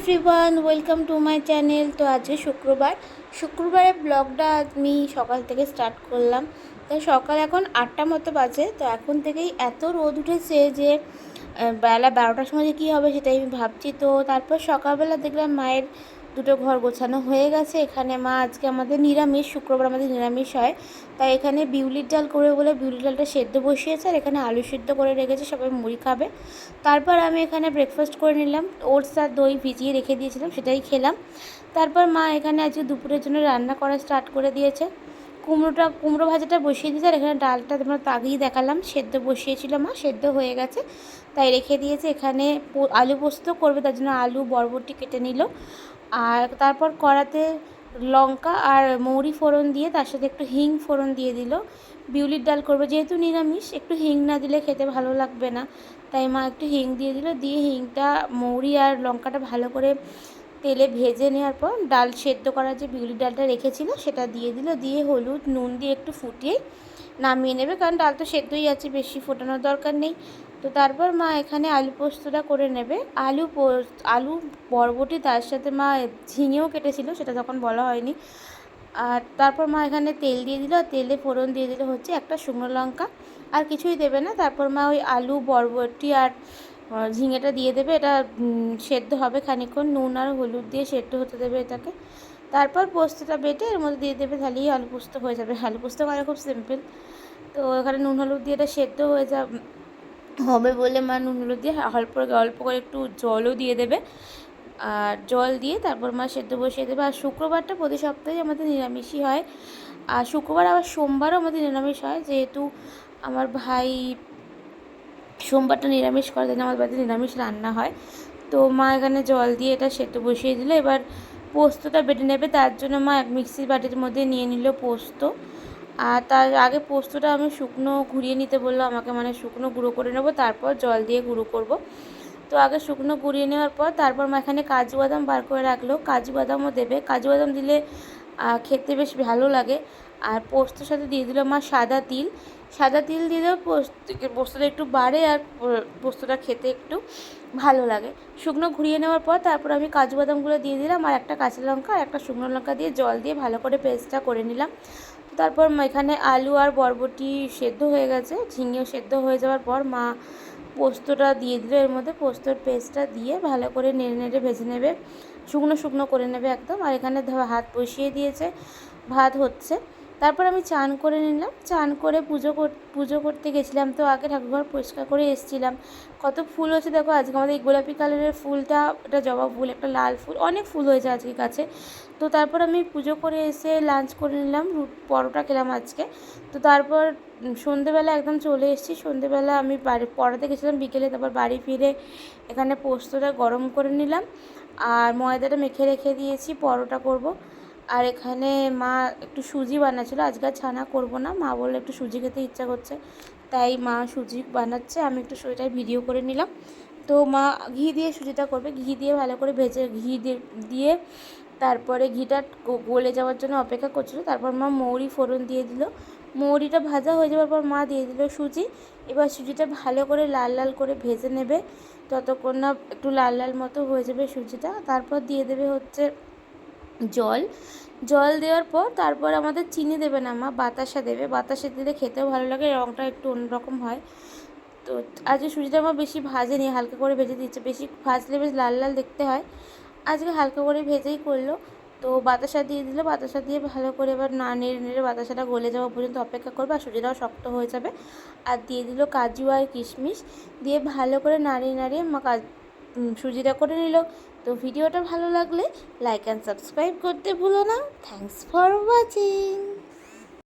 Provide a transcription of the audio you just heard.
Everyone, welcome to my channel. তো আজকে শুক্রবারের ব্লগটা আমি সকাল থেকে স্টার্ট করলাম। তো সকাল এখন 8টা মতো বাজে। তো এখন থেকেই এত রোদ উঠেছে যে বেলা 12টার সময় যে কী হবে সেটাই আমি ভাবছি। তো তারপর সকালবেলা দেখলাম মায়ের দুটো ঘর গোছানো হয়ে গেছে। এখানে মা আজকে আমাদের নিরামিষ, শুক্রবার আমাদের নিরামিষ হয়, তাই এখানে বিউলির ডাল করবে বলে বিউলির ডালটা সেদ্ধ বসিয়েছে, আর এখানে আলু সেদ্ধ করে রেখেছে, সবাই মুড়ি খাবে। তারপর আমি এখানে ব্রেকফাস্ট করে নিলাম, ওটস আর দই ভিজিয়ে রেখে দিয়েছিলাম, সেটাই খেলাম। তারপর মা এখানে আজকে দুপুরের জন্য রান্না করা স্টার্ট করে দিয়েছে। কুমড়ো ভাজাটা বসিয়ে দিয়েছে, আর এখানে ডালটা তোমরা আগেই দেখালাম সেদ্ধ বসিয়েছিল মা, সেদ্ধ হয়ে গেছে তাই রেখে দিয়েছে। এখানে আলু পোস্ত করবে, তার জন্য আলু বরবটি কেটে নিল, আর তারপর কড়াতে লঙ্কা আর মৌরি ফোড়ন দিয়ে তার সাথে একটু হিং ফোড়ন দিয়ে দিল। বিউলির ডাল করবে যেহেতু নিরামিষ, একটু হিং না দিলে খেতে ভালো লাগবে না, তাই মা একটু হিং দিয়ে দিল। দিয়ে হিংটা, মৌরি আর লঙ্কাটা ভালো করে তেলে ভেজে নেওয়ার পর ডাল সেদ্ধ করার যে বিউলির ডালটা রেখেছিল সেটা দিয়ে দিল। দিয়ে হলুদ নুন দিয়ে একটু ফুটিয়ে নামিয়ে নেবে, কারণ ডাল তো সেদ্ধই আছে, বেশি ফোটানোর দরকার নেই। তো তারপর মা এখানে আলু পোস্তটা করে নেবে। আলু বরবটি, তার সাথে মা ঝিঙেও কেটেছিল, সেটা তখন বলা হয়নি। আর তারপর মা এখানে তেল দিয়ে দিল, তেলে ফোড়ন দিয়ে দিল হচ্ছে একটা শুকনো লঙ্কা, আর কিছুই দেবে না। তারপর মা ওই আলু বরবটি আর ঝিঙেটা দিয়ে দেবে, এটা সেদ্ধ হবে খানিকক্ষণ, নুন আর হলুদ দিয়ে সেদ্ধ হতে দেবে এটাকে। তারপর পোস্তটা বেটে এর মধ্যে দিয়ে দেবে, তাহলেই আলু পোস্ত হয়ে যাবে। আলু পোস্ত করা খুব সিম্পল। তো এখানে নুন হলুদ দিয়ে এটা সেদ্ধ হয়ে হবে বলে মা নুন হলুদ দিয়ে অল্প অল্প করে একটু জলও দিয়ে দেবে, আর জল দিয়ে তারপর মা সেদ্ধ বসিয়ে দেবে। আর শুক্রবারটা প্রতি সপ্তাহে আমাদের নিরামিষই হয়, আর শুক্রবার আবার সোমবারও আমাদের নিরামিষ হয়, যেহেতু আমার ভাই সোমবারটা নিরামিষ করে, দিন আমাদের বাড়িতে নিরামিষ রান্না হয়। তো মা এখানে জল দিয়ে এটা সেদ্ধ বসিয়ে দিল। এবার পোস্তটা বেটে নেবে, তার জন্য মা এক মিক্সির বাটির মধ্যে নিয়ে নিল পোস্ত। আর তার আগে পোস্তটা আমি শুকনো ঘুরিয়ে নিতে বললো আমাকে, মানে শুকনো গুঁড়ো করে নেবো, তারপর জল দিয়ে গুঁড়ো করব। তো আগে শুকনো গুঁড়িয়ে নেওয়ার পর তারপর মা এখানে কাজু বাদাম বার করে রাখলো, কাজু বাদামও দেবে। কাজু বাদাম দিলে খেতে বেশ ভালো লাগে। আর পোস্তর সাথে দিয়ে দিল মা সাদা তিল দিলেও পোস্তটা একটু বাড়ে, আর পোস্তটা খেতে একটু ভালো লাগে। শুকনো ঘুরিয়ে নেওয়ার পর তারপর আমি কাজু বাদামগুলো দিয়ে দিলাম, আর একটা কাঁচা লঙ্কা আর একটা শুকনো লঙ্কা দিয়ে জল দিয়ে ভালো করে পেস্টটা করে নিলাম। তারপর এখানে আলু আর বরবটি সেদ্ধ হয়ে গেছে, ঝিঙেও সেদ্ধ হয়ে যাওয়ার পর মা পোস্তটা দিয়ে দিল, এর মধ্যে পোস্তর পেস্টটা দিয়ে ভালো করে নেড়ে নেড়ে ভেজে নেবে, শুকনো শুকনো করে নেবে একদম। আর এখানে ভাত বসিয়ে দিয়েছে, ভাত হচ্ছে। তারপর আমি চান করে নিলাম, চান করে পুজো করতে গেছিলাম। তো আগে ঠাকুরঘর পরিষ্কার করে এসেছিলাম। কত ফুল হয়েছে দেখো আজকে আমাদের এই গোলাপি কালারের ফুলটা, এটা জবা ফুল, একটা লাল ফুল, অনেক ফুল হয়েছে আজকে গাছে। তো তারপর আমি পুজো করে এসে লাঞ্চ করে নিলাম, পরোটা খেলাম আজকে। তো তারপর সন্ধেবেলা একদম চলে এসেছি। সন্ধেবেলা আমি পড়াতে গেছিলাম বিকেলে, তারপর বাড়ি ফিরে এখানে পোস্তটা গরম করে নিলাম, আর ময়দাটা মেখে রেখে দিয়েছি, পরোটা করব। আর এখানে মা একটু সুজি বানাচ্ছিলো, আজকে আর ছানা করবো না, মা বললো একটু সুজি খেতে ইচ্ছা করছে, তাই মা সুজি বানাচ্ছে, আমি একটু সুজিটাই ভিডিও করে নিলাম। তো মা ঘি দিয়ে সুজিটা করবে, ঘি দিয়ে ভালো করে ভেজে দিয়ে তারপরে ঘিটা গলে যাওয়ার জন্য অপেক্ষা করছিলো। তারপর মা মৌরি ফোড়ন দিয়ে দিল, মৌরিটা ভাজা হয়ে যাওয়ার পর মা দিয়ে দিল সুজি। এবার সুজিটা ভালো করে লাল লাল করে ভেজে নেবে, ততক্ষণ না একটু লাল লাল মতো হয়ে যাবে সুজিটা। তারপর দিয়ে দেবে হচ্ছে জল দেওয়ার পর তারপর আমাদের চিনি দেবে না মা, বাতাসা দেবে। বাতাসা দিলে খেতেও ভালো লাগে, রঙটা একটু অন্যরকম হয়। তো আজকে সুজিটা আমার বেশি ভাজেনি, হালকা করে ভেজে দিচ্ছে, বেশি ভাজলে বেশ লাল লাল দেখতে হয়, আজকে হালকা করে ভেজেই করলো। তো বাতাসা দিয়ে দিল, বাতাসা দিয়ে ভালো করে এবার নেড়ে নেড়ে বাতাসাটা গলে যাওয়া পর্যন্ত অপেক্ষা করবে, আর সুজিটাও শক্ত হয়ে যাবে। আর দিয়ে দিল কাজু আর কিশমিশ, দিয়ে ভালো করে নাড়িয়ে নাড়িয়ে মা সুজিটা করে নিল। তো ভিডিওটা ভালো লাগলে লাইক অ্যান্ড সাবস্ক্রাইব করতে ভুলো না। Thanks for watching.